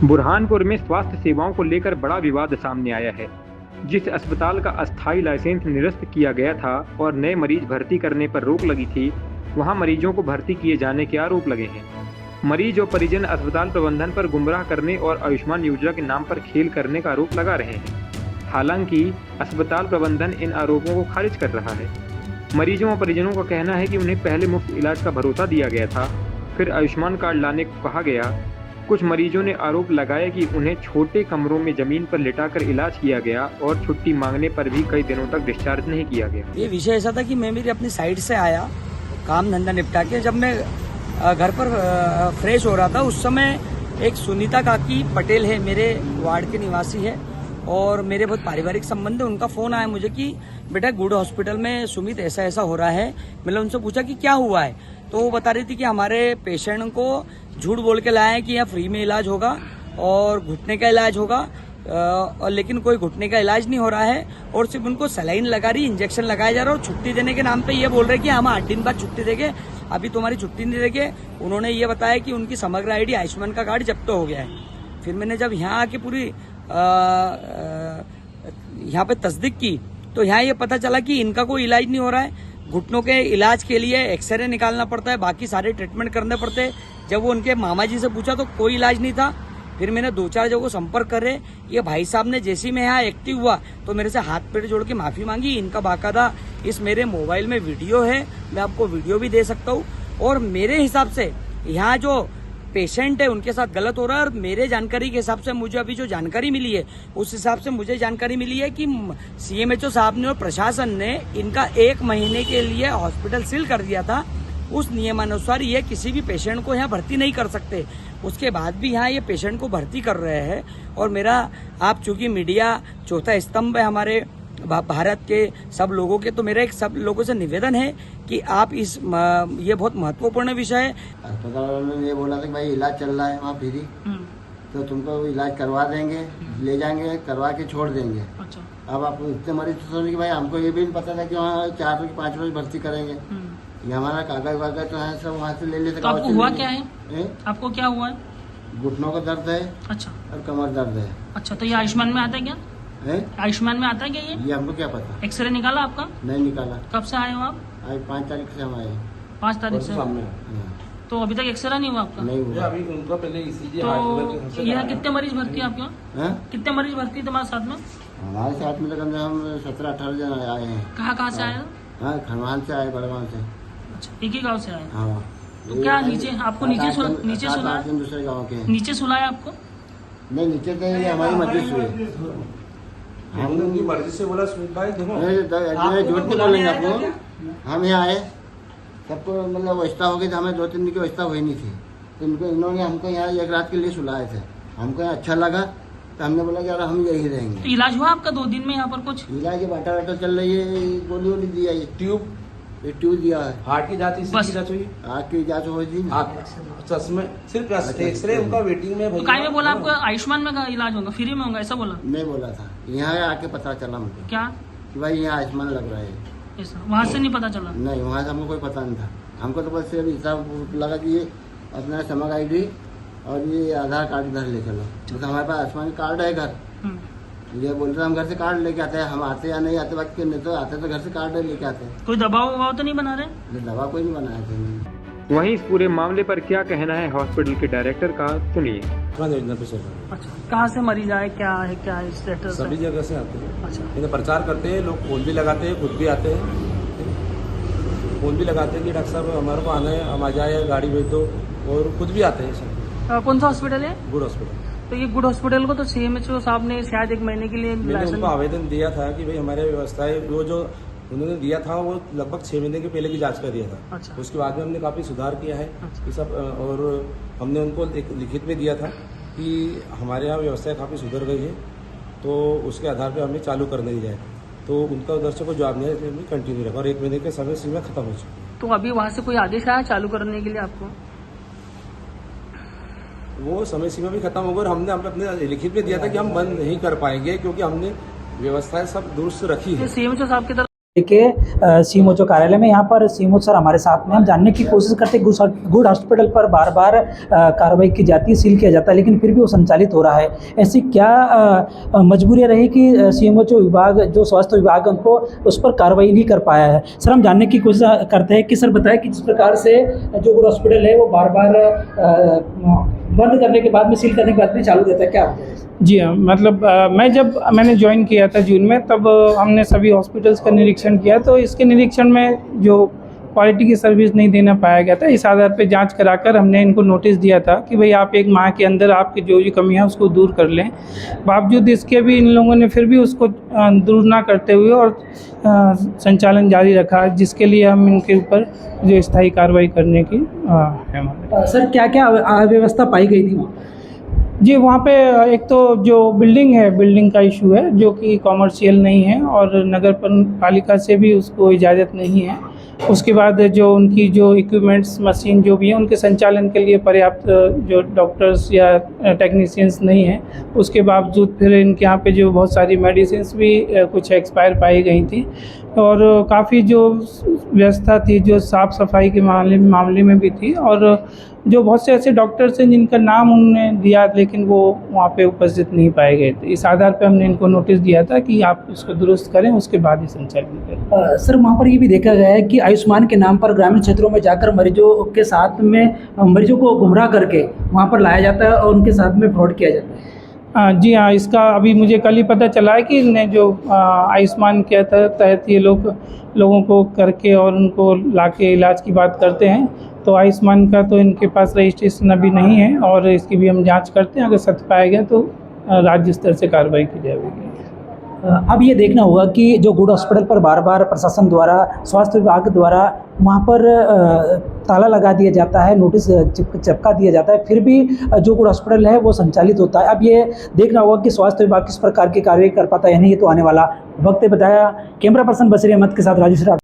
बुरहानपुर में स्वास्थ्य सेवाओं को लेकर बड़ा विवाद सामने आया है। जिस अस्पताल का अस्थायी लाइसेंस निरस्त किया गया था और नए मरीज भर्ती करने पर रोक लगी थी, वहां मरीजों को भर्ती किए जाने के आरोप लगे हैं। मरीज और परिजन अस्पताल प्रबंधन पर गुमराह करने और आयुष्मान योजना के नाम पर खेल करने का आरोप लगा रहे हैं। हालांकि अस्पताल प्रबंधन इन आरोपों को खारिज कर रहा है। मरीजों और परिजनों का कहना है कि उन्हें पहले मुफ्त इलाज का भरोसा दिया गया था, फिर आयुष्मान कार्ड लाने को कहा गया। कुछ मरीजों ने आरोप लगाया कि उन्हें छोटे कमरों में जमीन पर लिटाकर इलाज किया गया और छुट्टी मांगने पर भी कई दिनों तक डिस्चार्ज नहीं किया गया। ये विषय ऐसा था कि मैं मेरी अपनी साइड से आया काम धंधा निपटा के, जब मैं घर पर फ्रेश हो रहा था उस समय एक सुनीता काकी पटेल है, मेरे वार्ड के निवासी है और मेरे बहुत पारिवारिक संबंध है। उनका फोन आया मुझे कि बेटा गुड हॉस्पिटल में सुमित ऐसा ऐसा हो रहा है। मैंने उनसे पूछा कि क्या हुआ है, तो वो बता रही थी कि हमारे पेशेंट को झूठ बोल के लाए हैं कि यहाँ फ्री में इलाज होगा और घुटने का इलाज होगा, और लेकिन कोई घुटने का इलाज नहीं हो रहा है और सिर्फ उनको सलाइन लगा रही, इंजेक्शन लगाया जा रहा है और छुट्टी देने के नाम पे ये बोल रहे हैं कि हम 8 दिन बाद छुट्टी देंगे, अभी तुम्हारी छुट्टी नहीं देंगे। उन्होंने ये बताया कि उनकी समग्र आईडी आयुष्मान का कार्ड जब्त हो गया है। फिर मैंने जब यहाँ आके पूरी यहाँ पे तस्दीक की तो यहाँ ये पता चला कि इनका कोई इलाज नहीं हो रहा है। घुटनों के इलाज के लिए एक्सरे निकालना पड़ता है, बाकी सारे ट्रीटमेंट करने पड़ते हैं। जब वो उनके मामा जी से पूछा तो कोई इलाज नहीं था। फिर मैंने 2-4 जगहों को संपर्क करे, ये भाई साहब ने जैसे ही मैं यहाँ एक्टिव हुआ तो मेरे से हाथ पैर जोड़ के माफी मांगी। इनका बाकायदा इस मेरे मोबाइल में वीडियो है, मैं आपको वीडियो भी दे सकता हूँ। और मेरे हिसाब से यहाँ जो पेशेंट है उनके साथ गलत हो रहा है और मेरे जानकारी के हिसाब से मुझे अभी जो जानकारी मिली है उस हिसाब से मुझे जानकारी मिली है कि CMHO साहब ने और प्रशासन ने इनका 1 महीने के लिए हॉस्पिटल सील कर दिया था। उस नियमानुसार ये किसी भी पेशेंट को यहाँ भर्ती नहीं कर सकते। उसके बाद भी यहाँ ये पेशेंट को भर्ती कर रहे हैं। और मेरा, आप चूंकि मीडिया चौथा स्तंभ है हमारे भारत के सब लोगों के, तो मेरा एक सब लोगों से निवेदन है कि आप इस ये बहुत महत्वपूर्ण विषय है। अस्पताल वालों ने ये बोला था कि भाई इलाज चल रहा है वहाँ फ्री, तो तुमको इलाज करवा देंगे, ले जाएंगे, करवा के छोड़ देंगे। अच्छा। अब आप इतने मरीज तो सोचे कि भाई हमको ये भी नहीं पता था कि वहाँ 4 रोज 5 रोज भर्ती करेंगे। ये हमारा कागज वागज तो है सब वहाँ से ले लेते। तो आपको हुआ क्या है? आपको क्या हुआ है? घुटनों का दर्द है। अच्छा। और कमर दर्द है। अच्छा, तो ये आयुष्मान में आता है क्या? आयुष्मान में आता है क्या ये हमको क्या पता। एक्सरे निकाला आपका? नहीं निकाला। कब से आए हो आप? आज 5 तारीख से हम आए। 5 तारीख से? तो अभी तक एक्सरा नहीं हुआ आपका? नहीं हुआ अभी उनका पहले इसीलिए। तो यहाँ कितने मरीज भर्ती है आपके यहाँ? कितने मरीज भर्ती है तुम्हारे साथ में? हमारे साथ में कम से कम 17-18 जन आए हैं। कहाँ से आए? हाँ, खनवान से आए, बड़वान से। अच्छा, एक ही गाँव से आए? हाँ। तो क्या नीचे आपको नीचे सुना? दूसरे गाँव के नीचे सुलाया आपको? नहीं, नीचे तो हमारी मर्जी हुई। हम उनकी मर्जी से बोला सुमित भाई देखो झूठ नहीं बोलेंगे आपको। हम यहाँ आए, सबको मतलब व्यवस्था हो गई थी, हमें 2-3 दिन की व्यवस्था हुई नहीं थी, तो इन्होंने हमको यहाँ 1 रात के लिए सुलाए थे। हमको यहाँ अच्छा लगा तो हमने बोला कि यार हम यही रहेंगे। तो इलाज हुआ आपका 2 दिन में यहाँ पर? कुछ इलाज बाटा चल रही है, गोली वोली दिया, ट्यूब दिया है। हार्ट की जांच, इसी की जांच हुई, हार्ट की जांच हुई थी। चश्मे सिर्फ एक्सरे उनका वेटिंग में। तो काहे में बोला आपको आयुष्मान में इलाज होगा, फ्री में होगा, ऐसा बोला? नहीं बोला था, यहाँ आके पता चला मुझे। क्या कि भाई यहाँ आयुष्मान लग रहा है? वहाँ से नहीं पता चला? नहीं, वहाँ से हमको कोई पता नहीं था। हमको तो बस सिर्फ हिसाब लगा कि ये अपना समग्र आईडी और ये आधार कार्ड इधर ले चलो। तो हमारे पास आयुष्मान कार्ड है घर, ये बोलते हम घर से कार्ड लेके आते हैं। हम आते या नहीं आते वक्त के, नहीं तो आते तो घर से कार्ड लेके आते हैं। कोई दबाव तो नहीं बना रहे? दबाव कोई नहीं बनाया थे। वहीं इस पूरे मामले पर क्या कहना है हॉस्पिटल के डायरेक्टर का, सुनिए। अच्छा, कहाँ से मरीज आए, क्या है स्टेटस? सभी जगह से आते हैं। अच्छा, इन्हें प्रचार करते हैं लोग, फोन भी लगाते हैं, खुद भी आते हैं, फोन भी लगाते हैं कि डॉक्टर साहब हमारे को आना है, हम आ जाए, गाड़ी भेज दो, और खुद भी आते हैं सब। कौन सा हॉस्पिटल है? Good hospital. तो ये गुड हॉस्पिटल को तो CMHO साहब ने शायद 1 महीने के लिए मैंने उनको आवेदन दिया था कि भाई हमारे व्यवस्थाएं वो जो उन्होंने दिया था वो लगभग 6 महीने के पहले की जांच का दिया था। अच्छा। उसके बाद में हमने काफ़ी सुधार किया है। अच्छा। ये सब, और हमने उनको लिखित में दिया था कि हमारे यहाँ व्यवस्थाएं काफ़ी सुधर गई है, तो उसके आधार पर हमें चालू करने दी जाए। तो उनका दर्शक को जवाब नहीं है, कंटिन्यू रखा और 1 महीने के समय सीमा खत्म हो चुकी। तो अभी वहाँ से कोई आदेश आया चालू करने के लिए आपको? वो समय सीमा भी खत्म हो गई और हमने अपने लिखित में दिया था कि हम बंद नहीं कर पाएंगे क्योंकि हमने व्यवस्थाएं सब दुरुस्त रखी है। CMHO साहब की तरफ के सीएमओ कार्यालय में। यहाँ पर सीएमओ सर हमारे साथ में, हम जानने की कोशिश करते हैं गुड हॉस्पिटल पर बार बार कार्रवाई की जाती है, सील किया जाता है, लेकिन फिर भी वो संचालित हो रहा है। ऐसी क्या मजबूरियाँ रही कि सीएमओ विभाग, जो स्वास्थ्य विभाग है, उनको उस पर कार्रवाई नहीं कर पाया है? सर हम जानने की कोशिश करते हैं कि सर बताएं कि जिस प्रकार से जो गुड हॉस्पिटल है वो बार बार बंद करने के बाद में, सील करने के बाद में चालू रहता है, क्या होता है? जी हाँ, मतलब मैंने ज्वाइन किया था जून में, तब हमने सभी हॉस्पिटल्स का निरीक्षण किया, तो इसके निरीक्षण में जो क्वालिटी की सर्विस नहीं देना पाया गया था। इस आधार पे जांच कराकर हमने इनको नोटिस दिया था कि भाई आप 1 माह के अंदर आपकी जो कमियां उसको दूर कर लें। बावजूद इसके भी इन लोगों ने फिर भी उसको दूर ना करते हुए और संचालन जारी रखा, जिसके लिए हम इनके ऊपर जो स्थायी कार्रवाई करने की है। सर क्या क्या अव्यवस्था पाई गई थी? जी, वहाँ पे एक तो जो बिल्डिंग है, बिल्डिंग का इशू है जो कि कॉमर्शियल नहीं है और नगर पालिका से भी उसको इजाज़त नहीं है। उसके बाद जो उनकी जो इक्विपमेंट्स, मशीन जो भी है, उनके संचालन के लिए पर्याप्त जो डॉक्टर्स या टेक्नीशियंस नहीं हैं। उसके बावजूद फिर इनके यहाँ पे जो बहुत सारी मेडिसिन्स भी कुछ एक्सपायर पाई गई थी और काफ़ी जो व्यवस्था थी, जो साफ़ सफाई के मामले में भी थी, और जो बहुत से ऐसे डॉक्टर्स हैं जिनका नाम उन्होंने दिया लेकिन वो वहाँ पे उपस्थित नहीं पाए गए थे। इस आधार पे हमने इनको नोटिस दिया था कि आप इसको दुरुस्त करें, उसके बाद ही संचालन करें। सर वहाँ पर ये भी देखा गया है कि आयुष्मान के नाम पर ग्रामीण क्षेत्रों में जाकर मरीजों के साथ में, मरीजों को गुमराह करके वहाँ पर लाया जाता है और उनके साथ में फ्रॉड किया जाता है। जी हाँ, इसका अभी मुझे कल ही पता चला है कि इन्हें जो आयुष्मान के तहत ये लोगों को करके और उनको लाके इलाज की बात करते हैं, तो आयुष्मान का तो इनके पास रजिस्ट्रेशन अभी नहीं है और इसकी भी हम जांच करते हैं। अगर सत्य पाया गया तो राज्य स्तर से कार्रवाई की जाएगी। अब ये देखना होगा कि जो गुड हॉस्पिटल पर बार बार प्रशासन द्वारा, स्वास्थ्य विभाग द्वारा वहाँ पर ताला लगा दिया जाता है, नोटिस चिपका दिया जाता है, फिर भी जो गुड हॉस्पिटल है वो संचालित होता है। अब ये देखना होगा कि स्वास्थ्य विभाग किस प्रकार की कार्रवाई कर पाता है या नहीं, ये तो आने वाला वक्त बताया। कैमरा पर्सन बशीर अहमद के साथ राजू श्राफ।